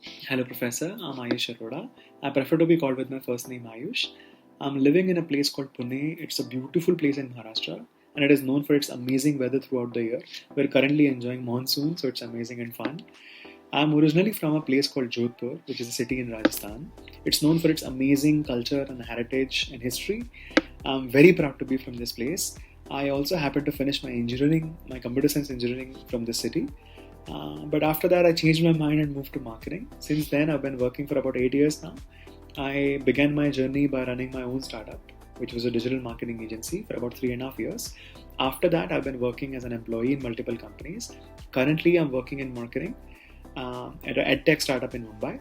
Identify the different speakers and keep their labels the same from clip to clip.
Speaker 1: Hello, Professor. I'm Ayush Arora. I prefer to be called with my first name Ayush. I'm living in a place called Pune. It's a beautiful place in Maharashtra and it is known for its amazing weather throughout the year. We're currently enjoying monsoon, so it's amazing and fun. I'm originally from a place called Jodhpur, which is a city in Rajasthan. It's known for its amazing culture and heritage and history. I'm very proud to be from this place. I also happened to finish my computer science engineering from this city. But after that, I changed my mind and moved to marketing. Since then, I've been working for about 8 years now. I began my journey by running my own startup, which was a digital marketing agency, for about 3.5 years. After that, I've been working as an employee in multiple companies. Currently, I'm working in marketing at an edtech startup in Mumbai.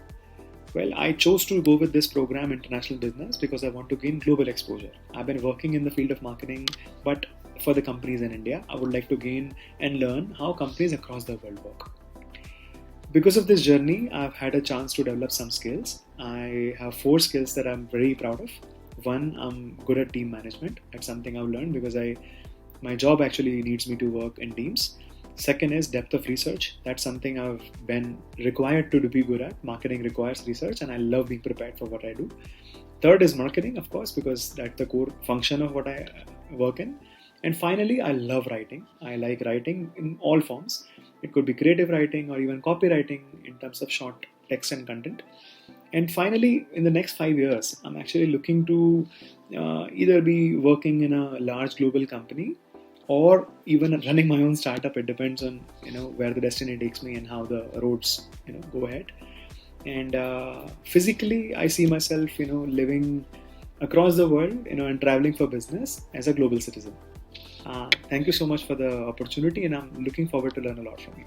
Speaker 1: Well, I chose to go with this program, International Business, because I want to gain global exposure. I've been working in the field of marketing, but for the companies in India, I would like to gain and learn how companies across the world work. Because of this journey, I've had a chance to develop some skills. I have 4 skills that I'm very proud of. One, I'm good at team management. That's something I've learned because my job actually needs me to work in teams. Second is depth of research. That's something I've been required to be good at. Marketing requires research, and I love being prepared for what I do. Third is marketing, of course, because that's the core function of what I work in. And finally, I love writing. I like writing in all forms. It could be creative writing or even copywriting in terms of short text and content. And finally, in the next 5 years, I'm actually looking to either be working in a large global company or even running my own startup. It depends on where the destiny takes me and how the roads go ahead. And physically, I see myself living across the world and traveling for business as a global citizen. Thank you so much for the opportunity, and I'm looking forward to learn a lot from you.